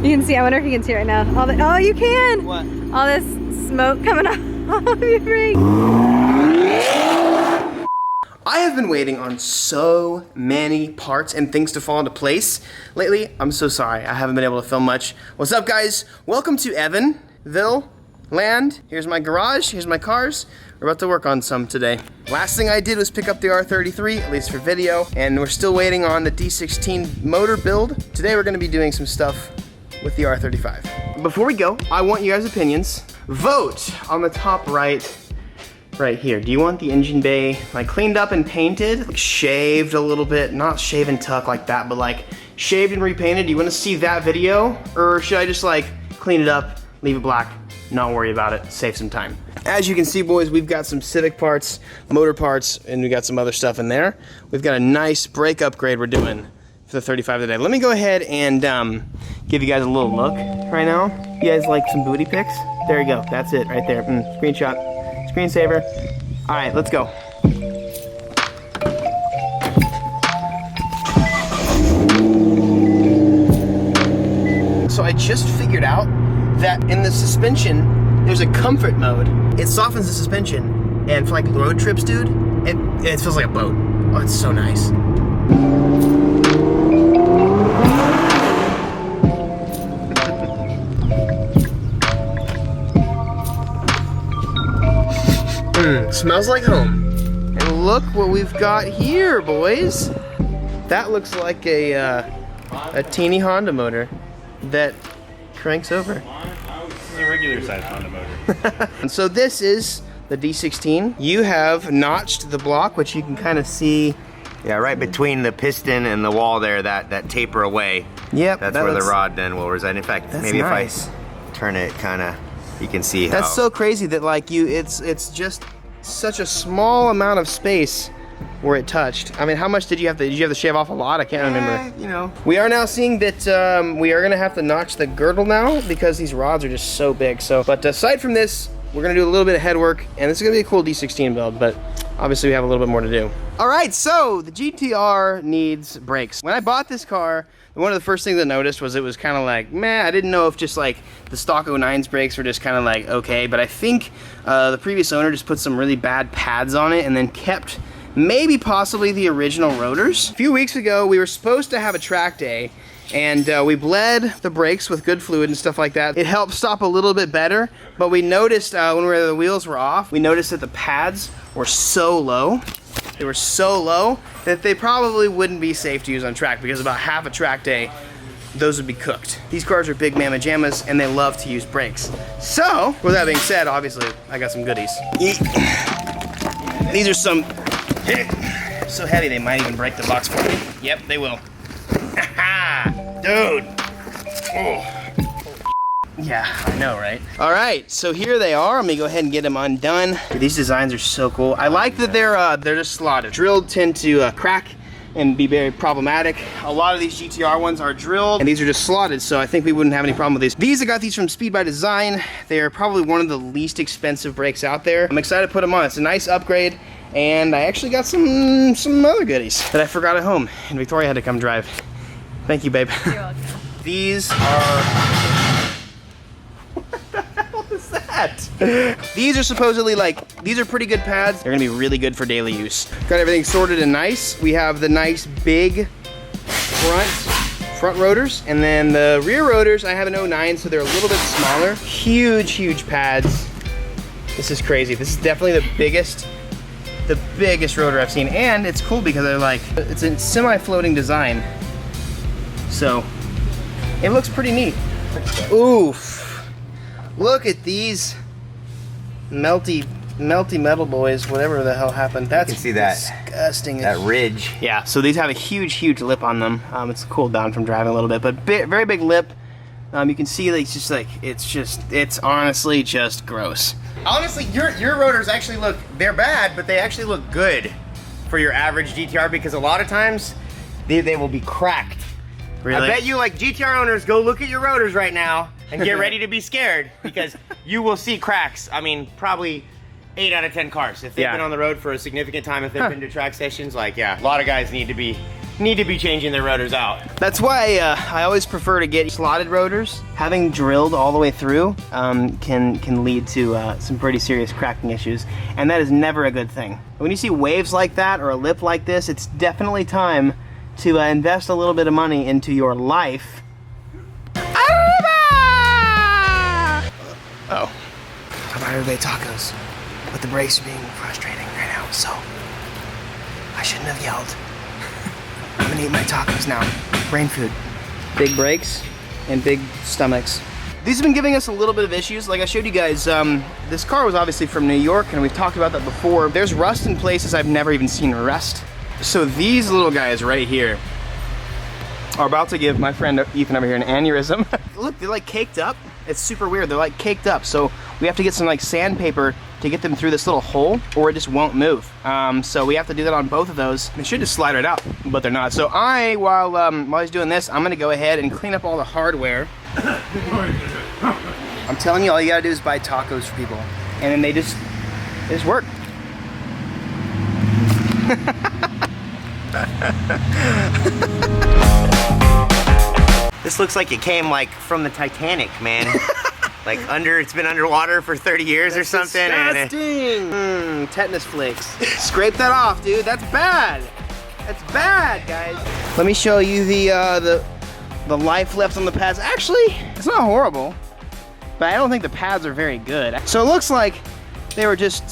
You can see, I wonder if you can see right now. Oh, you can! What? All this smoke coming off of your rig. I have been waiting on so many parts and things to fall into place lately. I'm so sorry, I haven't been able to film much. What's up, guys? Welcome to Evanville land. Here's my garage, here's my cars. We're about to work on some today. Last thing I did was pick up the R35, at least for video, and we're still waiting on the D16 motor build. Today we're gonna be doing some stuff with the R35. Before we go, I want you guys' opinions. Vote on the top right here. Do you want the engine bay like cleaned up and painted, like shaved a little bit, not shave and tuck like that, but like shaved and repainted? Do you want to see that video, or should I just like clean it up, leave it black, not worry about it, save some time? As you can see, boys, we've got some Civic parts, motor parts, and we got some other stuff in there. We've got a nice brake upgrade we're doing for the 35 today. Let me go ahead and give you guys a little look right now. You guys like some booty pics? There you go, that's it right there. Screenshot. Screensaver. All right, let's go. So I just figured out that in the suspension, there's a comfort mode. It softens the suspension, and for like road trips, dude, it feels like a boat. Oh, it's so nice. Smells like home. And look what we've got here, boys. That looks like a teeny Honda motor that cranks over. This is a regular size Honda motor. And so this is the D16. You have notched the block, which you can kind of see. Yeah, right between the piston and the wall there, that taper away. Yep. That's where the rod then will reside. In fact, maybe nice. if I turn it kind of, you can see how. That's so crazy that like it's just such a small amount of space where it touched. I mean, how much did you have to shave off a lot? I can't remember. You know. We are now seeing that we are gonna have to notch the girdle now because these rods are just so big. So, but aside from this, we're gonna do a little bit of head work, and this is gonna be a cool D16 build, but obviously we have a little bit more to do. All right, so the GTR needs brakes. When I bought this car, one of the first things I noticed was it was kind of like, meh, I didn't know if just like the stock 09's brakes were just kind of like, okay, but I think the previous owner just put some really bad pads on it and then kept maybe possibly the original rotors. A few weeks ago, we were supposed to have a track day, and we bled the brakes with good fluid and stuff like that. It helped stop a little bit better, but we noticed when the wheels were off, we noticed that the pads were so low. They were so low that they probably wouldn't be safe to use on track, because about half a track day, those would be cooked. These cars are big mamma jammas and they love to use brakes. So, with that being said, obviously, I got some goodies. These are some, so heavy they might even break the box for me. Yep, they will. Dude. Oh. Yeah, I know, right? All right, so here they are. I'm gonna go ahead and get them undone. These designs are so cool. I like that they're just slotted. Drilled tend to crack and be very problematic. A lot of these GTR ones are drilled, and these are just slotted, so I think we wouldn't have any problem with these. I got these from Speed by Design. They're probably one of the least expensive brakes out there. I'm excited to put them on. It's a nice upgrade, and I actually got some other goodies that I forgot at home, and Victoria had to come drive. Thank you, babe. You're welcome. These are... These are supposedly these are pretty good pads. They're gonna be really good for daily use. Got everything sorted and nice. We have the nice big front rotors, and then the rear rotors, I have an 09, so they're a little bit smaller. Huge pads. This is crazy. This is definitely the biggest rotor I've seen, and it's cool because they're it's a semi-floating design. So it looks pretty neat. Oof. Look at these melty metal boys, whatever the hell happened. That's you can see that disgusting. That ridge. Yeah, so these have a huge lip on them. It's cooled down from driving a little bit, but very big lip. You can see that it's honestly just gross. Honestly, your rotors actually they're bad, but they actually look good for your average GTR, because a lot of times they will be cracked. Really? I bet you GTR owners, go look at your rotors right now and get ready to be scared, because you will see cracks. I mean, probably 8 out of 10 cars. If they've been on the road for a significant time, if they've been to track sessions, a lot of guys need to be need to be changing their rotors out. That's why I always prefer to get slotted rotors. Having drilled all the way through can lead to some pretty serious cracking issues, and that is never a good thing. When you see waves like that or a lip like this, it's definitely time to invest a little bit of money into your life. Oh, I'm out of tacos, but the brakes are being frustrating right now, so I shouldn't have yelled. I'm gonna eat my tacos now. Brain food. Big brakes and big stomachs. These have been giving us a little bit of issues. Like I showed you guys, this car was obviously from New York, and we've talked about that before. There's rust in places I've never even seen rust. So these little guys right here are about to give my friend Ethan over here an aneurysm. Look, they're like caked up. It's super weird. They're like caked up. So we have to get some like sandpaper to get them through this little hole, or it just won't move. So we have to do that on both of those. They should just slide right out, but they're not. So while he's doing this, I'm gonna go ahead and clean up all the hardware. I'm telling you, all you gotta do is buy tacos for people, and then they just work. This looks like it came like from the Titanic, man. Like it's been underwater for 30 years or something. Disgusting. Tetanus flakes. Scrape that off, dude. That's bad. That's bad, guys. Let me show you the life left on the pads. Actually, it's not horrible, but I don't think the pads are very good. So it looks like they were just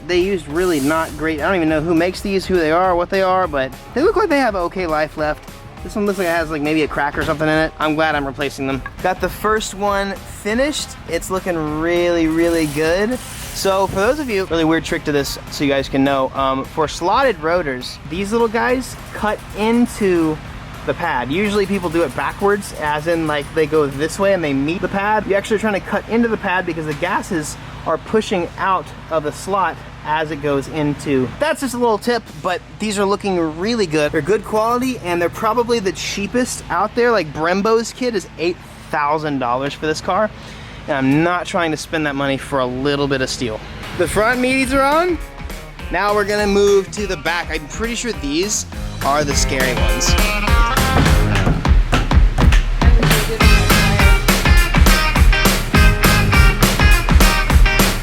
they used really not great. I don't even know who makes these, who they are, what they are, but they look like they have okay life left. This one looks like it has like maybe a crack or something in it. I'm glad I'm replacing them. Got the first one finished. It's looking really, really good. So for those of you, really weird trick to this so you guys can know, for slotted rotors, these little guys cut into the pad. Usually people do it backwards, as in like they go this way and they meet the pad. You're actually trying to cut into the pad because the gases are pushing out of the slot as it goes into. That's just a little tip, but these are looking really good. They're good quality, and they're probably the cheapest out there. Like Brembo's kit is $8,000 for this car, and I'm not trying to spend that money for a little bit of steel. The front meaties are on. Now we're gonna move to the back. I'm pretty sure these are the scary ones.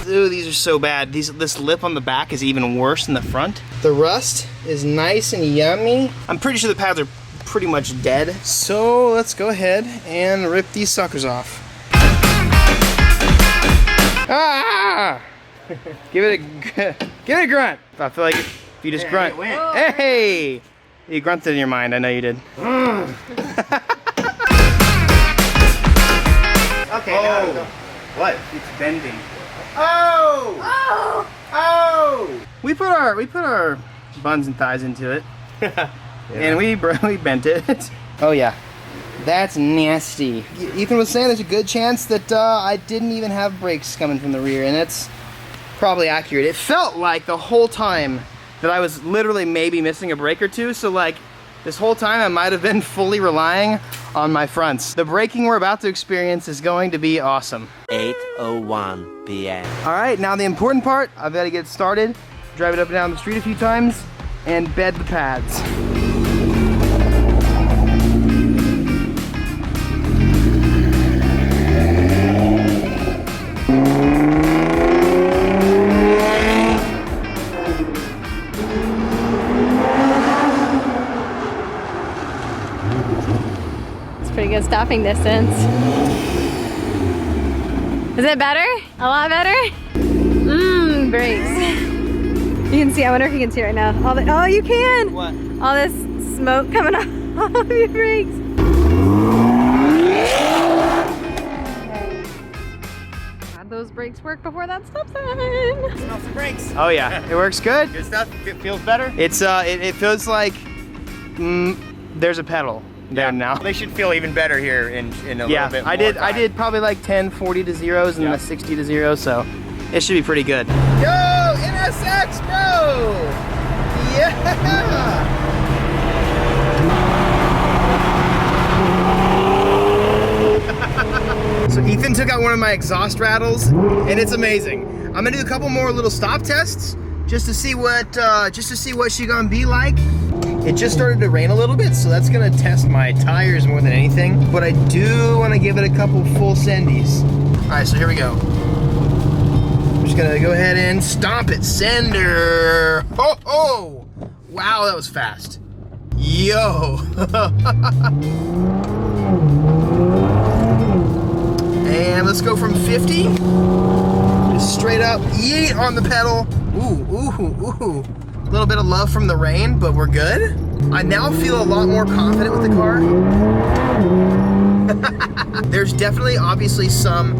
Ooh, these are so bad. This lip on the back is even worse than the front. The rust is nice and yummy. I'm pretty sure the pads are pretty much dead. So let's go ahead and rip these suckers off. Ah! Give it a grunt. I feel like if you just grunt. Hey! You grunted in your mind, I know you did. Okay, now what? It's bending. Oh! Oh! Oh! We put our buns and thighs into it, and we bent it. Oh yeah, that's nasty. Ethan was saying there's a good chance that I didn't even have brakes coming from the rear, and that's probably accurate. It felt like the whole time that I was literally maybe missing a brake or two. So like this whole time I might have been fully relying on my fronts. The braking we're about to experience is going to be awesome. 8:01 p.m. All right, now the important part, I've got to get started, drive it up and down the street a few times, and bed the pads. Pretty good stopping distance. Is it better? A lot better? Mmm, brakes. You can see, I wonder if you can see right now. Oh, you can! What? All this smoke coming off of your brakes. Glad those brakes work before that stop sign. Smell some brakes. Oh yeah, it works good. Good stuff. It feels better. It's it feels like there's a pedal. Yeah. Now. They should feel even better here in a little bit more I did. time. I did probably like 10, 40 to zeros and a 60 to zero, so it should be pretty good. Yo, NSX, bro! Yeah! So Ethan took out one of my exhaust rattles, and it's amazing. I'm gonna do a couple more little stop tests just to see what she gonna be like. It just started to rain a little bit, so that's gonna test my tires more than anything. But I do wanna give it a couple full sendies. All right, so here we go. I'm just gonna go ahead and stomp it. Sender. Ho ho! Wow, that was fast. Yo. And let's go from 50. Just straight up, yeet on the pedal. Ooh, ooh, ooh. A little bit of love from the rain, but we're good. I now feel a lot more confident with the car. There's definitely, obviously, some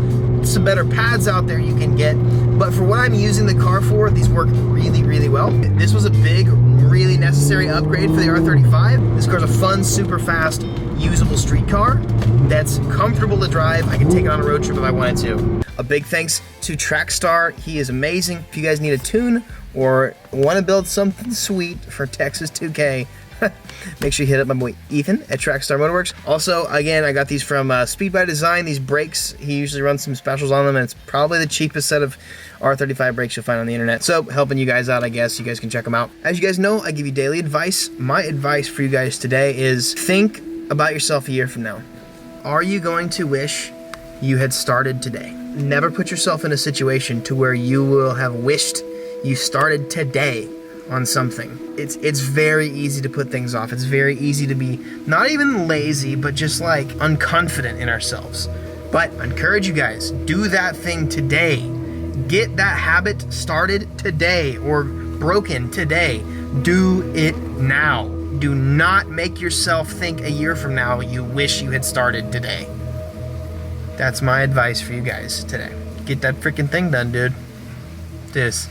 better pads out there you can get, but for what I'm using the car for, these work really, really well. This was a big, really necessary upgrade for the R35. This car's a fun, super fast, usable street car that's comfortable to drive. I can take it on a road trip if I wanted to. A big thanks to Trackstar. He is amazing. If you guys need a tune or want to build something sweet for Texas 2K, make sure you hit up my boy Ethan at Trackstar Motorworks. Also, again, I got these from Speed by Design. These brakes, he usually runs some specials on them, and it's probably the cheapest set of R35 brakes you'll find on the internet. So, helping you guys out, I guess. You guys can check them out. As you guys know, I give you daily advice. My advice for you guys today is think about yourself a year from now. Are you going to wish you had started today? Never put yourself in a situation to where you will have wished you started today on something. It's very easy to put things off. It's very easy to be not even lazy, but just like unconfident in ourselves. But I encourage you guys, do that thing today. Get that habit started today or broken today. Do it now. Do not make yourself think a year from now you wish you had started today. That's my advice for you guys today. Get that freaking thing done, dude. This.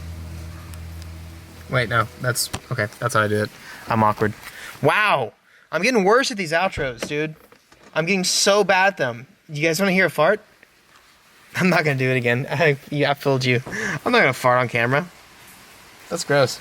Wait, no, that's okay. That's how I do it. I'm awkward. Wow, I'm getting worse at these outros, dude. I'm getting so bad at them. You guys want to hear a fart? I'm not gonna do it again. I fooled you. I'm not gonna fart on camera. That's gross.